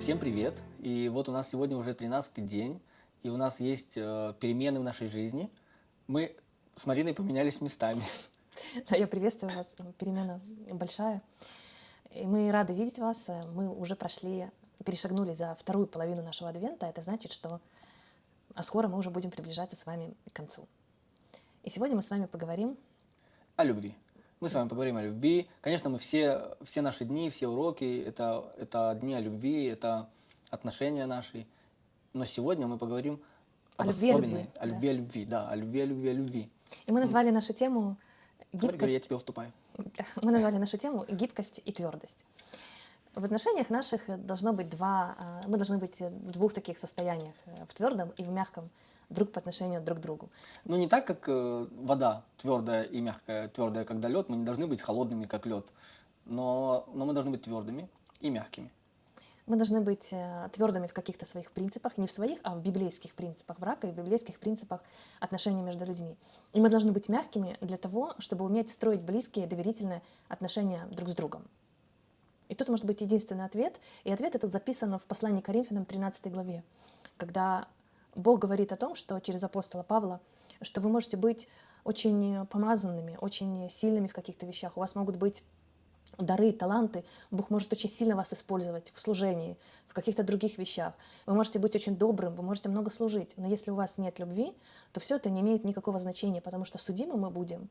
Всем привет! И вот у нас сегодня уже 13-й день, и у нас есть перемены в нашей жизни. Мы с Мариной поменялись местами. Да, я приветствую вас. Перемена большая. И мы рады видеть вас. Мы уже перешагнули за вторую половину нашего адвента. Это значит, что скоро мы уже будем приближаться с вами к концу. И сегодня мы с вами поговорим О любви. Мы с вами поговорим о любви. Конечно, мы все наши дни, все уроки, это дни о любви, это отношения наши. Но сегодня мы поговорим о об любви, особенной, о да. любви, о любви, да, о любви, о любви, о любви. И мы назвали нашу тему Говори, я гибкость. тебе уступаю. Мы назвали нашу тему гибкость и твердость. В отношениях наших мы должны быть в двух таких состояниях, в твердом и в мягком, друг по отношению друг к другу. Ну, не так, как вода твердая и мягкая, твердая, когда лед, мы не должны быть холодными, как лед, но мы должны быть твердыми и мягкими. Мы должны быть твердыми в каких-то своих принципах, не в своих, а в библейских принципах брака и в библейских принципах отношений между людьми. И мы должны быть мягкими для того, чтобы уметь строить близкие, доверительные отношения друг с другом. И тут может быть единственный ответ, и ответ этот записан в послании к Коринфянам 13 главе, когда Бог говорит о том, что через апостола Павла, что вы можете быть очень помазанными, очень сильными в каких-то вещах, у вас могут быть дары, таланты, Бог может очень сильно вас использовать в служении, в каких-то других вещах. Вы можете быть очень добрым, вы можете много служить, но если у вас нет любви, то все это не имеет никакого значения, потому что судимы мы будем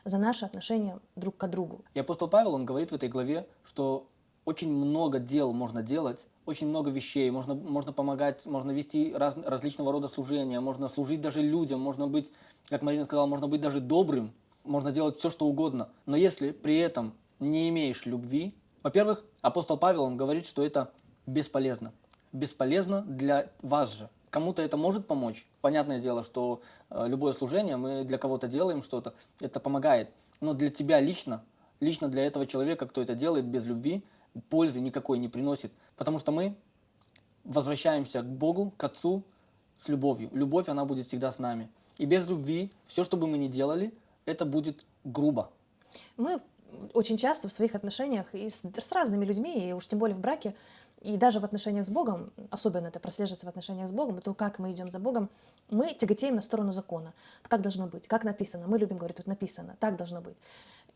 за наши отношения друг к другу. И апостол Павел, он говорит в этой главе, что очень много дел можно делать, очень много вещей, можно помогать, можно вести различного рода служения, можно служить даже людям, можно быть, как Марина сказала, можно быть даже добрым, можно делать все, что угодно. Но если при этом не имеешь любви, во-первых, апостол Павел, он говорит, что это бесполезно. Бесполезно для вас же. Кому-то это может помочь. Понятное дело, что любое служение, мы для кого-то делаем что-то, это помогает. Но для тебя лично для этого человека, кто это делает без любви, пользы никакой не приносит. Потому что мы возвращаемся к Богу, к Отцу с любовью. Любовь, она будет всегда с нами. И без любви все, что бы мы ни делали, это будет грубо. Мы очень часто в своих отношениях и с разными людьми, и уж тем более в браке, и даже в отношениях с Богом, особенно это прослеживается в отношениях с Богом, то, как мы идем за Богом, мы тяготеем на сторону закона. Как должно быть, как написано. Мы любим говорить, вот написано, так должно быть.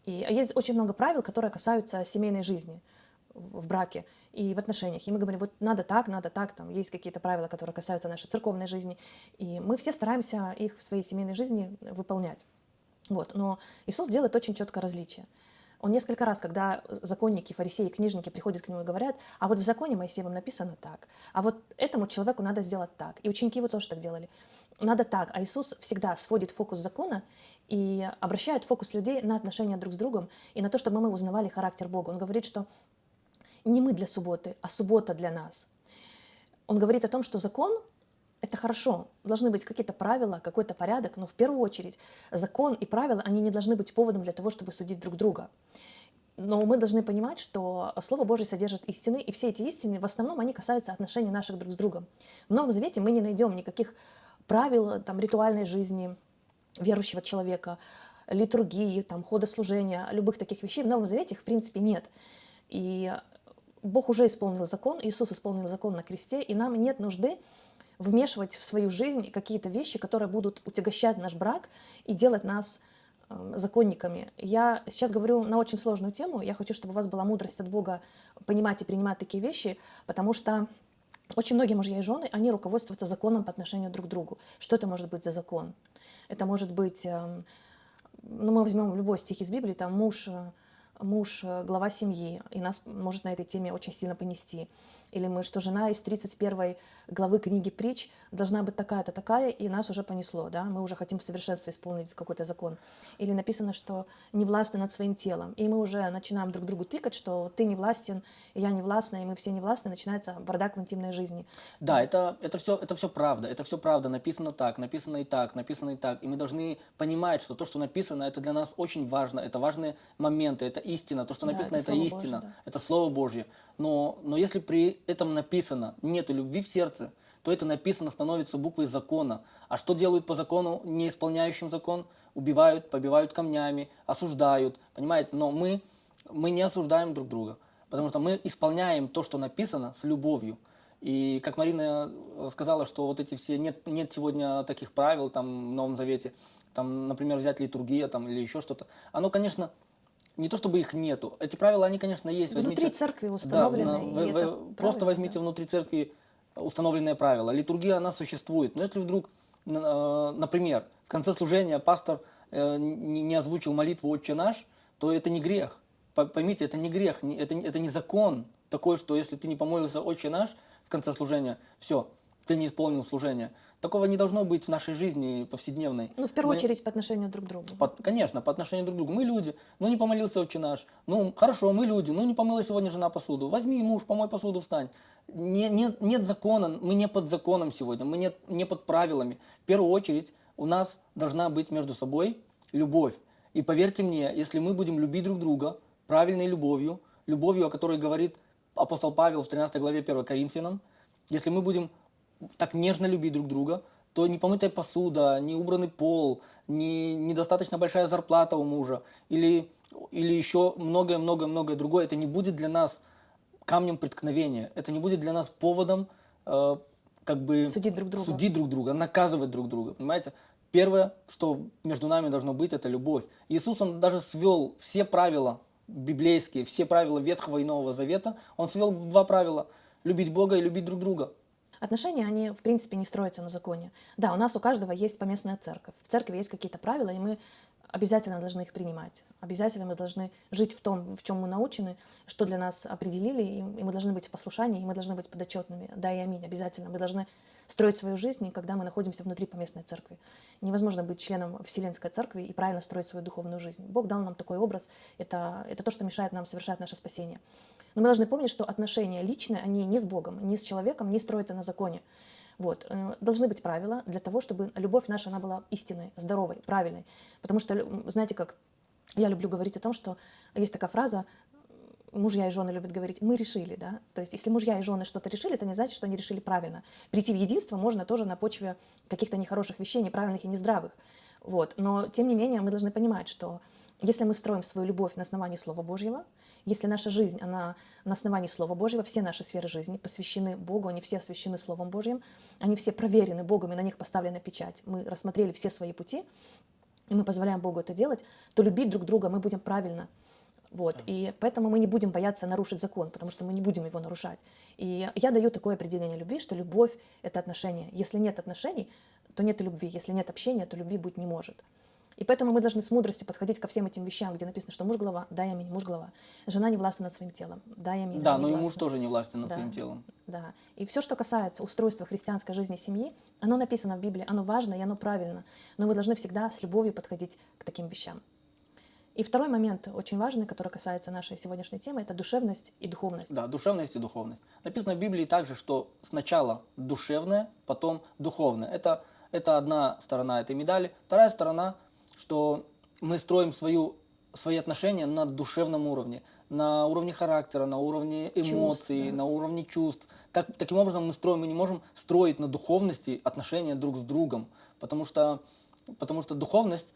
И есть очень много правил, которые касаются семейной жизни в браке и в отношениях. И мы говорим, вот надо так, там есть какие-то правила, которые касаются нашей церковной жизни. И мы все стараемся их в своей семейной жизни выполнять. Вот. Но Иисус делает очень четкое различие. Он несколько раз, когда законники, фарисеи, книжники приходят к нему и говорят, а вот в законе Моисеевом написано так, а вот этому человеку надо сделать так. И ученики его тоже так делали. Надо так. А Иисус всегда сводит фокус закона и обращает фокус людей на отношения друг с другом и на то, чтобы мы узнавали характер Бога. Он говорит, что не мы для субботы, а суббота для нас. Он говорит о том, что закон — это хорошо, должны быть какие-то правила, какой-то порядок, но в первую очередь закон и правила, они не должны быть поводом для того, чтобы судить друг друга. Но мы должны понимать, что Слово Божье содержит истины, и все эти истины, в основном, они касаются отношений наших друг с другом. В Новом Завете мы не найдем никаких правил там, ритуальной жизни верующего человека, литургии, там, хода служения, любых таких вещей. В Новом Завете их, в принципе, нет. И Бог уже исполнил закон, Иисус исполнил закон на кресте, и нам нет нужды вмешивать в свою жизнь какие-то вещи, которые будут утягощать наш брак и делать нас законниками. Я сейчас говорю на очень сложную тему. Я хочу, чтобы у вас была мудрость от Бога понимать и принимать такие вещи, потому что очень многие мужья и жены, они руководствуются законом по отношению друг к другу. Что это может быть за закон? Это может быть, ну, мы возьмем любой стих из Библии, там муж глава семьи, и нас может на этой теме очень сильно понести. Или мы, что жена из 31 главы книги «Притч» должна быть такая-то, такая, и нас уже понесло, да, мы уже хотим в совершенстве исполнить какой-то закон. Или написано, что не властны над своим телом, и мы уже начинаем друг другу тыкать, что ты не властен, и я не властна, и мы все не властны, начинается бардак в интимной жизни. Да, это все правда, написано так, написано и так, написано и так. И мы должны понимать, что то, что написано, это для нас очень важно, это важные моменты, это истина, то, что Да, написано, это это Слово истина, Божье, да. это Слово Божье. Но если при этом написано, нету любви в сердце, то это написано становится буквой закона. А что делают по закону, не исполняющим закон? Убивают, побивают камнями, осуждают, понимаете? Но мы не осуждаем друг друга, потому что мы исполняем то, что написано, с любовью. И как Марина сказала, что вот эти все, нет сегодня таких правил там в Новом Завете, там, например, взять литургия там, или еще что-то. Оно, конечно, не то чтобы их нету. Эти правила, они, конечно, есть. Внутри церкви Да, установлены, и это просто правильно, возьмите да. внутри церкви установленные правила. Литургия, она существует. Но если вдруг, например, в конце служения пастор не озвучил молитву «Отче наш», то это не грех. Поймите, это не грех, это не закон такой, что если ты не помолился «Отче наш» в конце служения, все, ты не исполнил служение. Такого не должно быть в нашей жизни повседневной. Ну, в первую очередь, по отношению друг к другу. Конечно, по отношению друг к другу. Мы люди, ну не помолился «Отче наш». Ну, хорошо, мы люди, ну не помыла сегодня жена посуду. Возьми, муж, помой посуду, встань. Нет закона, мы не под законом сегодня, мы не под правилами. В первую очередь у нас должна быть между собой любовь. И поверьте мне, если мы будем любить друг друга правильной любовью, любовью, о которой говорит апостол Павел в 13 главе 1 Коринфянам, если мы будем так нежно любить друг друга, то не помытая посуда, не убранный пол, недостаточно большая зарплата у мужа или еще многое-многое-многое другое, это не будет для нас камнем преткновения, это не будет для нас поводом Судить друг друга. наказывать друг друга, понимаете? Первое, что между нами должно быть, это любовь. Иисус, Он даже свел все правила библейские, все правила Ветхого и Нового Завета, Он свел в два правила – любить Бога и любить друг друга. Отношения, они, в принципе, не строятся на законе. Да, у каждого есть поместная церковь. В церкви есть какие-то правила, и мы обязательно должны их принимать. Обязательно мы должны жить в том, в чем мы научены, что для нас определили, и мы должны быть в послушании, и мы должны быть подотчетными. Да и аминь, обязательно. Мы должны строить свою жизнь, когда мы находимся внутри поместной церкви. Невозможно быть членом Вселенской церкви и правильно строить свою духовную жизнь. Бог дал нам такой образ. Это то, что мешает нам совершать наше спасение. Но мы должны помнить, что отношения личные, они не с Богом, не с человеком, не строятся на законе. Вот. Должны быть правила для того, чтобы любовь наша, она была истинной, здоровой, правильной. Потому что, знаете, как я люблю говорить о том, что есть такая фраза, мужья и жены любят говорить, мы решили, да. То есть, если мужья и жены что-то решили, это не значит, что они решили правильно. Прийти в единство можно тоже на почве каких-то нехороших вещей, неправильных и нездравых. Вот. Но, тем не менее, мы должны понимать, что если мы строим свою любовь на основании Слова Божьего, если наша жизнь, она на основании Слова Божьего, все наши сферы жизни посвящены Богу, они все освящены Словом Божьим, они все проверены Богом, и на них поставлена печать. Мы рассмотрели все свои пути, и мы позволяем Богу это делать, то любить друг друга мы будем правильно. Вот. И поэтому мы не будем бояться нарушить закон, потому что мы не будем его нарушать. И я даю такое определение любви, что любовь – это отношения. Если нет отношений, то нет и любви. Если нет общения, то любви быть не может. И поэтому мы должны с мудростью подходить ко всем этим вещам, где написано, что муж глава, дай аминь, муж глава. Жена не властна над своим телом, дай аминь. Да, но и муж тоже не властен над Да, своим телом. да. И все, что касается устройства христианской жизни семьи, оно написано в Библии, оно важно и оно правильно. Но мы должны всегда с любовью подходить к таким вещам. И второй момент, очень важный, который касается нашей сегодняшней темы, это душевность и духовность. Да, душевность и духовность. Написано в Библии также, что сначала душевное, потом духовное. Это одна сторона этой медали. Вторая сторона, что мы строим свои отношения на душевном уровне, на уровне характера, на уровне эмоций, Чувств, да. на уровне чувств. Мы не можем строить на духовности отношения друг с другом, потому что духовность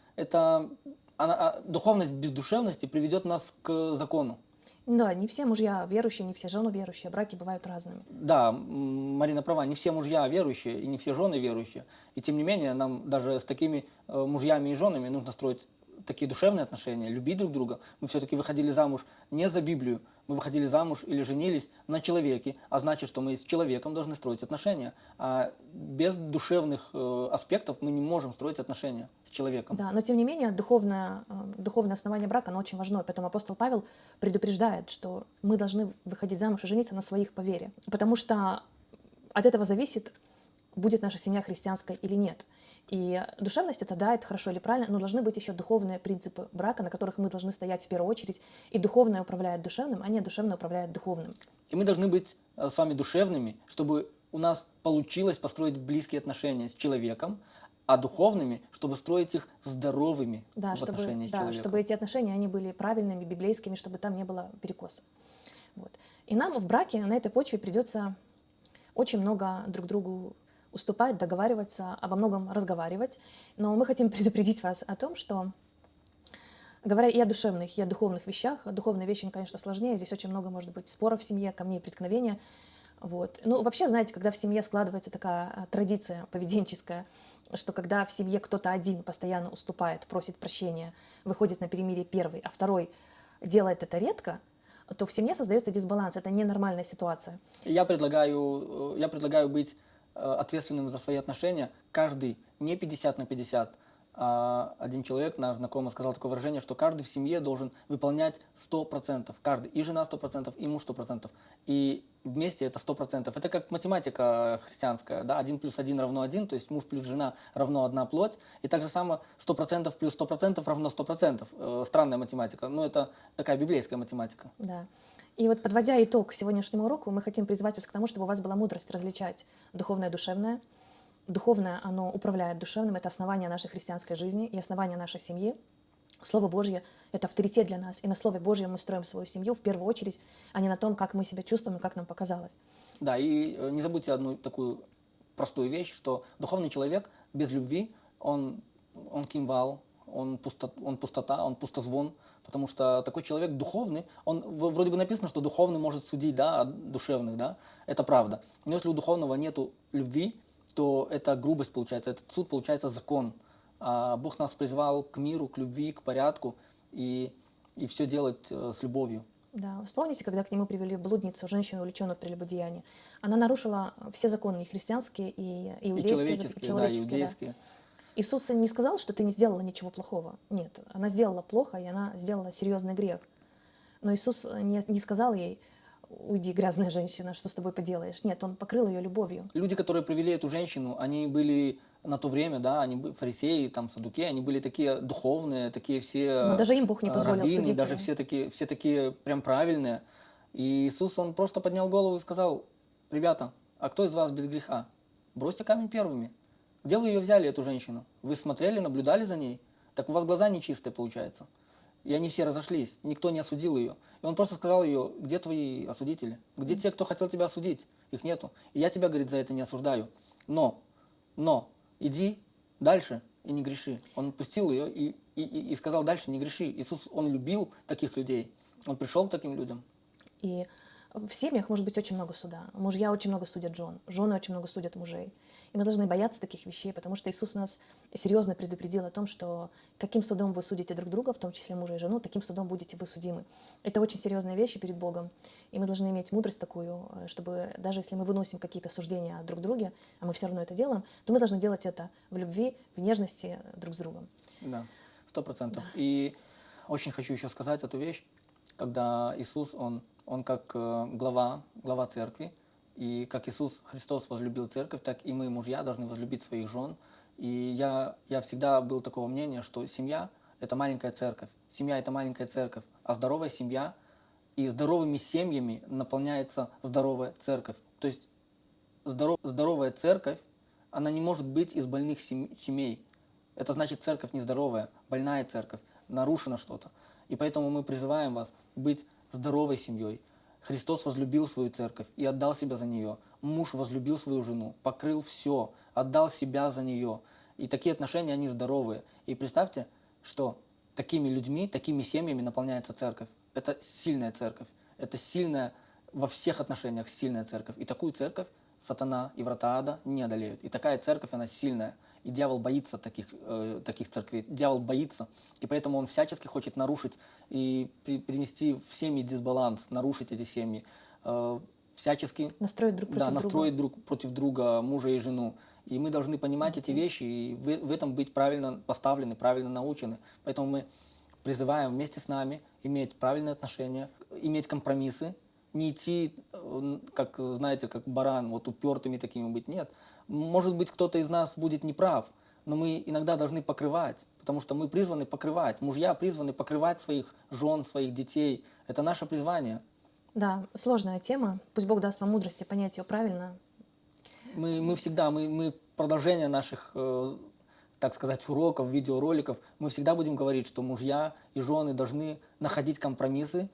духовность без душевности приведет нас к закону. Да, не все мужья верующие, не все жены верующие, браки бывают разными. Да, Марина права, не все мужья верующие и не все жены верующие. И тем не менее, нам даже с такими мужьями и женами нужно строить такие душевные отношения, любить друг друга. Мы все-таки выходили замуж не за Библию, мы выходили замуж или женились на человеке, а значит, что мы с человеком должны строить отношения. А без душевных аспектов мы не можем строить отношения с человеком. Да, но тем не менее духовное основание брака, оно очень важно. Поэтому апостол Павел предупреждает, что мы должны выходить замуж и жениться на своих по вере. Потому что от этого зависит, будет наша семья христианская или нет. И душевность это да, это хорошо или правильно, но должны быть еще духовные принципы брака, на которых мы должны стоять в первую очередь. И духовное управляет душевным, а не душевное управляет духовным. И мы должны быть с вами душевными, чтобы у нас получилось построить близкие отношения с человеком, а духовными, чтобы строить их здоровыми в отношении с человеком. Чтобы эти отношения они были правильными, библейскими, чтобы там не было перекосов. Вот. И нам в браке на этой почве придется очень много друг другу уступать, договариваться, обо многом разговаривать. Но мы хотим предупредить вас о том, что, говоря и о душевных, и о духовных вещах, духовные вещи, конечно, сложнее, здесь очень много может быть споров в семье, камней преткновения. Вот. Ну, вообще, знаете, когда в семье складывается такая традиция поведенческая, что когда в семье кто-то один постоянно уступает, просит прощения, выходит на перемирие первый, а второй делает это редко, то в семье создается дисбаланс. Это ненормальная ситуация. Я предлагаю быть ответственным за свои отношения. Каждый не 50 на 50. Один человек, наш знакомый, сказал такое выражение, что каждый в семье должен выполнять 100%. Каждый. И жена 100%, и муж 100%. И вместе это 100%. Это как математика христианская. Да? 1 плюс 1 равно 1, то есть муж плюс жена равно одна плоть. И так же само 100% плюс 100% равно 100%. Странная математика, но это такая библейская математика. Да. И вот подводя итог сегодняшнему уроку, мы хотим призвать вас к тому, чтобы у вас была мудрость различать духовное и душевное. Духовное, оно управляет душевным, это основание нашей христианской жизни и основание нашей семьи. Слово Божье — это авторитет для нас, и на Слове Божьем мы строим свою семью в первую очередь, а не на том, как мы себя чувствуем и как нам показалось. Да, и не забудьте одну такую простую вещь, что духовный человек без любви, он кимвал, он пустота, он пустозвон, потому что такой человек духовный, вроде бы написано, что духовный может судить, да, от душевных, да, это правда. Но если у духовного нету любви, то это грубость получается, этот суд получается закон. А Бог нас призвал к миру, к любви, к порядку и все делать с любовью. Да, вспомните, когда к нему привели блудницу, женщину, увлеченную в прелюбодеянии. Она нарушила все законы, и христианские, и И иудейские, человеческие, да, иудейские. Да. Иисус не сказал, что ты не сделала ничего плохого. Нет, она сделала плохо, и она сделала серьезный грех. Но Иисус не сказал ей: уйди, грязная женщина, что с тобой поделаешь. Нет, он покрыл ее любовью. Люди, которые привели эту женщину, они были на то время, да, они были фарисеи, там, саддукеи, они были такие духовные, такие все Но даже им Бог не позволил раввины, судить даже ее. все такие прям правильные. И Иисус, он просто поднял голову и сказал: ребята, а кто из вас без греха? Бросьте камень первыми. Где вы ее взяли, эту женщину? Вы смотрели, наблюдали за ней? Так у вас глаза нечистые, получается. И они все разошлись, никто не осудил ее. И он просто сказал ее: где твои осудители? Где те, кто хотел тебя осудить? Их нету. И я тебя, говорит, за это не осуждаю. Но, иди дальше и не греши. Он пустил ее и сказал: дальше не греши. Иисус, он любил таких людей. Он пришел к таким людям. И в семьях может быть очень много суда. Мужья очень много судят жен, жены очень много судят мужей. И мы должны бояться таких вещей, потому что Иисус нас серьезно предупредил о том, что каким судом вы судите друг друга, в том числе мужа и жену, таким судом будете вы судимы. Это очень серьезные вещи перед Богом. И мы должны иметь мудрость такую, чтобы даже если мы выносим какие-то суждения друг о друге, а мы все равно это делаем, то мы должны делать это в любви, в нежности друг с другом. Да, 100%. Да. И очень хочу еще сказать эту вещь, когда Иисус, он как глава церкви, и как Иисус Христос возлюбил церковь, так и мы, мужья, должны возлюбить своих жен. И я всегда был такого мнения, что семья – это маленькая церковь. Семья – это маленькая церковь, а здоровая семья и здоровыми семьями наполняется здоровая церковь. То есть здоровая церковь, она не может быть из больных семей. Это значит, церковь нездоровая, больная церковь, нарушено что-то. И поэтому мы призываем вас быть здоровой семьей. Христос возлюбил свою церковь и отдал себя за нее. Муж возлюбил свою жену, покрыл все, отдал себя за нее. И такие отношения, они здоровые. И представьте, что такими людьми, такими семьями наполняется церковь. Это сильная церковь. Это сильная, во всех отношениях сильная церковь. И такую церковь сатана и врата ада не одолеют. И такая церковь, она сильная. И дьявол боится таких церквей. Дьявол боится. И поэтому он всячески хочет нарушить и принести в семьи дисбаланс, нарушить эти семьи. Всячески настроить друг против друга мужа и жену. И мы должны понимать эти вещи и в этом быть правильно поставлены, правильно научены. Поэтому мы призываем вместе с нами иметь правильные отношения, иметь компромиссы, не идти, как, знаете, как баран, вот упертыми такими быть. Нет. Может быть, кто-то из нас будет неправ, но мы иногда должны покрывать, потому что мы призваны покрывать. Мужья призваны покрывать своих жен, своих детей. Это наше призвание. Да, сложная тема. Пусть Бог даст вам мудрости понять ее правильно. Мы продолжение наших, так сказать, уроков, видеороликов, мы всегда будем говорить, что мужья и жены должны находить компромиссы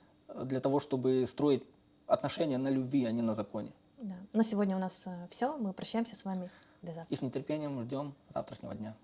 для того, чтобы строить отношения на любви, а не на законе. Да. На сегодня у нас все. Мы прощаемся с вами. До завтра. И с нетерпением ждем завтрашнего дня.